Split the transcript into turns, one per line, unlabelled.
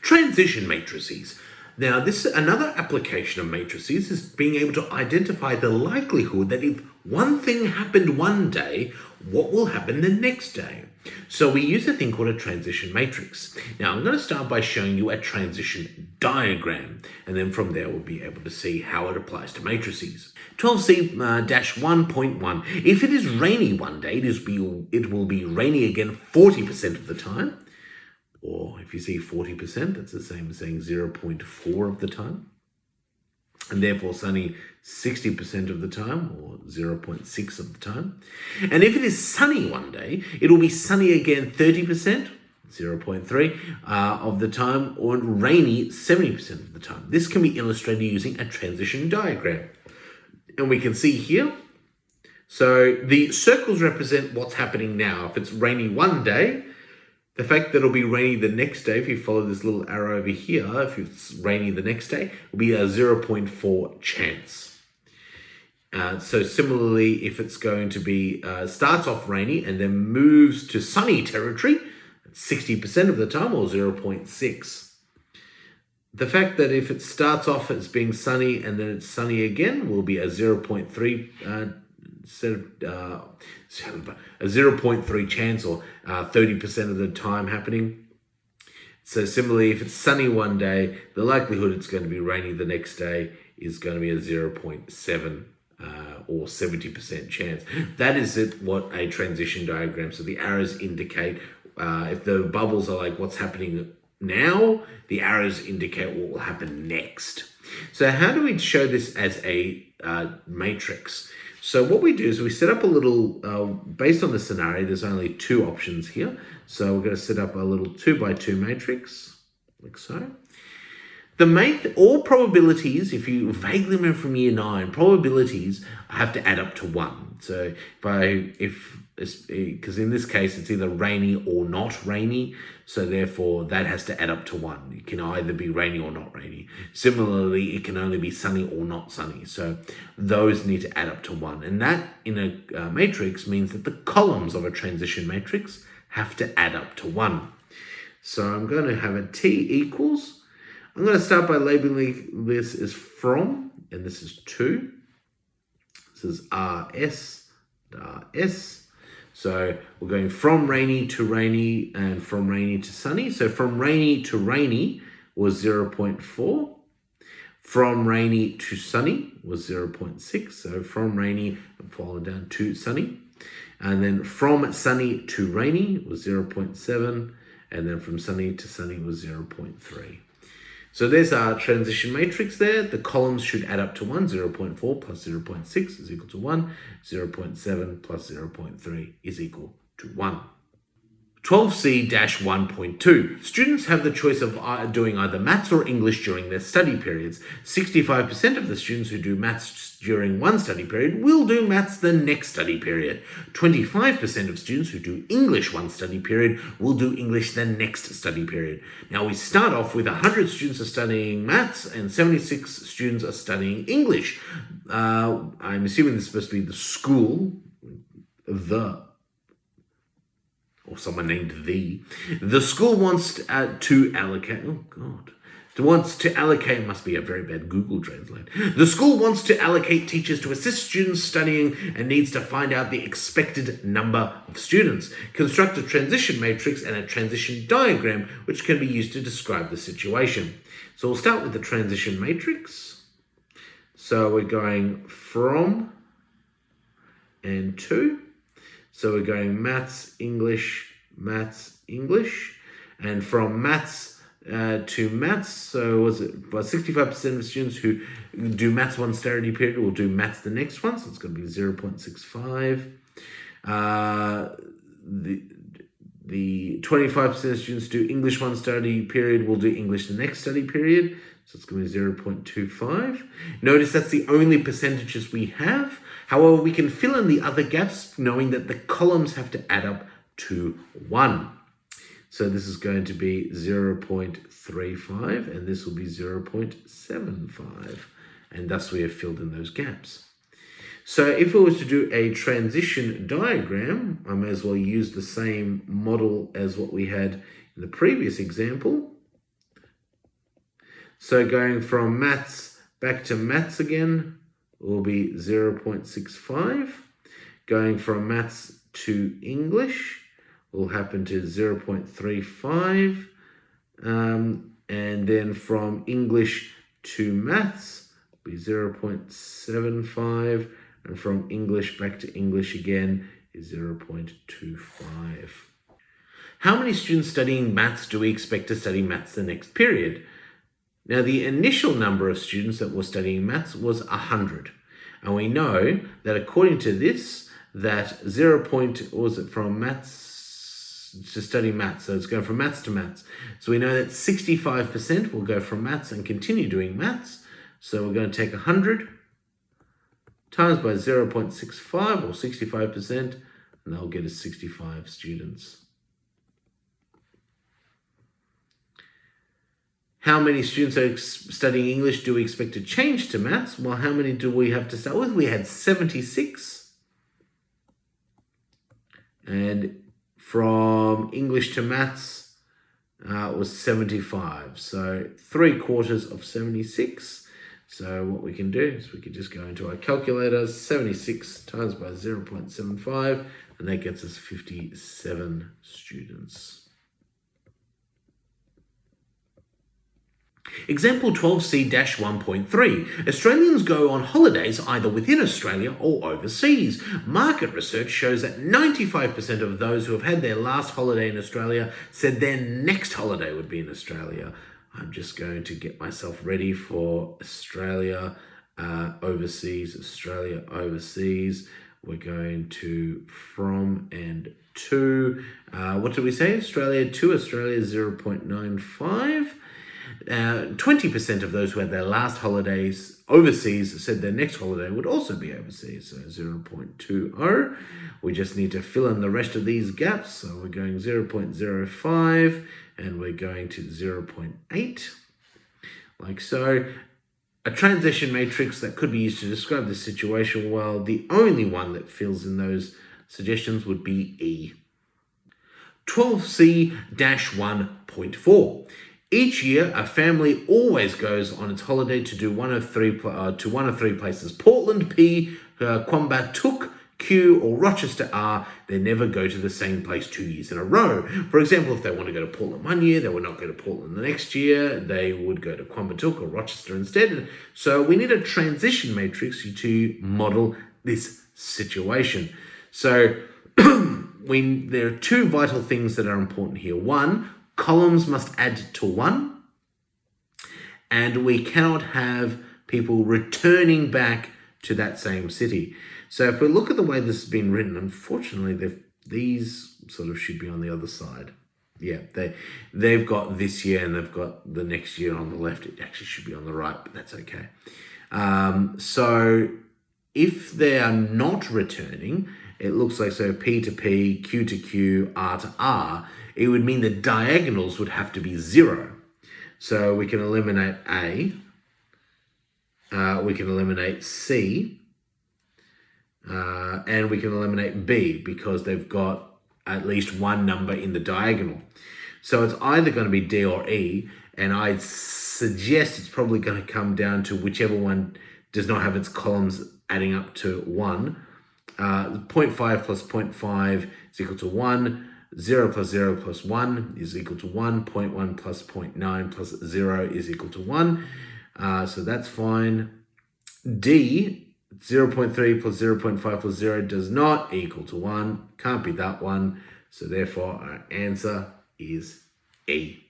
Transition matrices. Now, another application of matrices is being able to identify the likelihood that if one thing happened one day, what will happen the next day. So we use a thing called a transition matrix. Now, I'm going to start by showing you a transition diagram, and then from there we'll be able to see how it applies to matrices. 12C-1.1. If it is rainy one day, it will be rainy again 40% of the time. Or if you see 40%, that's the same as saying 0.4 of the time. And therefore sunny 60% of the time, or 0.6 of the time. And if it is sunny one day, it will be sunny again 30%, 0.3 of the time, or rainy 70% of the time. This can be illustrated using a transition diagram. And we can see here, so the circles represent what's happening now. If it's rainy one day, the fact that it'll be rainy the next day, if you follow this little arrow over here, if it's rainy the next day, will be a 0.4 chance. So similarly, if it's going to be, starts off rainy and then moves to sunny territory, 60% of the time, or 0.6. The fact that if it starts off as being sunny and then it's sunny again will be a 0.3 a 0.3 chance, or 30% of the time happening. So similarly, if it's sunny one day, the likelihood it's going to be rainy the next day is going to be a 0.7 or 70% chance. That is what a transition diagram. So the arrows indicate, if the bubbles are like what's happening now, the arrows indicate what will happen next. So how do we show this as a matrix? So what we do is we set up a little, based on the scenario, there's only two options here. So we're going to set up a little 2x2 matrix, like so. All probabilities, if you vaguely remember from year 9, probabilities have to add up to 1. So because in this case, it's either rainy or not rainy. So therefore, that has to add up to 1. It can either be rainy or not rainy. Similarly, it can only be sunny or not sunny. So those need to add up to 1. And that in a matrix means that the columns of a transition matrix have to add up to 1. So I'm going to have a T equals. I'm going to start by labeling this as from, and this is to. This is RS, RS. So we're going from rainy to rainy and from rainy to sunny. So from rainy to rainy was 0.4. From rainy to sunny was 0.6. So from rainy, I'm falling down to sunny. And then from sunny to rainy was 0.7. And then from sunny to sunny was 0.3. So there's our transition matrix there. The columns should add up to 1. 0.4 plus 0.6 is equal to 1. 0.7 plus 0.3 is equal to 1. 12C-1.2. Students have the choice of doing either maths or English during their study periods. 65% of the students who do maths during one study period will do maths the next study period. 25% of students who do English one study period will do English the next study period. Now we start off with 100 students are studying maths and 76 students are studying English. I'm assuming this is supposed to be the school, or someone named the school wants to allocate, must be a very bad Google Translate. The school wants to allocate teachers to assist students studying and needs to find out the expected number of students. Construct a transition matrix and a transition diagram, which can be used to describe the situation. So we'll start with the transition matrix. So we're going from and to. So we're going maths, English, and from maths to maths. So was it about 65% of students who do maths one study period will do maths the next one. So it's going to be 0.65. The 25% of students do English one study period will do English the next study period. So it's going to be 0.25. Notice that's the only percentages we have. However, we can fill in the other gaps knowing that the columns have to add up to 1. So this is going to be 0.35 and this will be 0.75. And thus we have filled in those gaps. So if we was to do a transition diagram, I may as well use the same model as what we had in the previous example. So going from maths back to maths again will be 0.65. Going from maths to English will happen to 0.35. And then from English to maths will be 0.75. And from English back to English again is 0.25. How many students studying maths do we expect to study maths the next period? Now, the initial number of students that were studying maths was 100. And we know that according to this, that from maths to study maths. So it's going from maths to maths. So we know that 65% will go from maths and continue doing maths. So we're going to take 100 times by 0.65 or 65%, and that'll get us 65 students. How many students are studying English do we expect to change to maths? Well, how many do we have to start with? We had 76. And from English to maths was 75. So 3/4 of 76. So what we can do is we could just go into our calculator, 76 times by 0.75, and that gets us 57 students. Example 12C-1.3. Australians go on holidays either within Australia or overseas. Market research shows that 95% of those who have had their last holiday in Australia said their next holiday would be in Australia. I'm just going to get myself ready for Australia overseas. Australia overseas. We're going to from and to. What did we say? Australia to Australia 0.95. 20% of those who had their last holidays overseas said their next holiday would also be overseas, so 0.20. We just need to fill in the rest of these gaps, so we're going 0.05 and we're going to 0.8, like so. A transition matrix that could be used to describe this situation, well, the only one that fills in those suggestions would be E. 12C-1.4. Each year, a family always goes on its holiday to one of three places: Portland, P, Quambatook, Q, or Rochester, R. They never go to the same place 2 years in a row. For example, if they want to go to Portland one year, they would not go to Portland the next year. They would go to Quambatook or Rochester instead. So we need a transition matrix to model this situation. So there are two vital things that are important here. One, columns must add to 1, and we cannot have people returning back to that same city. So if we look at the way this has been written, unfortunately, these sort of should be on the other side. Yeah, they've got this year and they've got the next year on the left. It actually should be on the right, but that's okay. So if they are not returning, it looks like, so P to P, Q to Q, R to R, it would mean the diagonals would have to be 0. So we can eliminate A, we can eliminate C, and we can eliminate B because they've got at least one number in the diagonal. So it's either going to be D or E, and I'd suggest it's probably going to come down to whichever one does not have its columns adding up to 1. 0.5 plus 0.5 is equal to 1. 0 plus 0 plus 1 is equal to 1. 0.1 plus 0.9 plus 0 is equal to 1. So that's fine. D, 0.3 plus 0.5 plus 0 does not equal to 1. Can't be that one. So therefore our answer is E.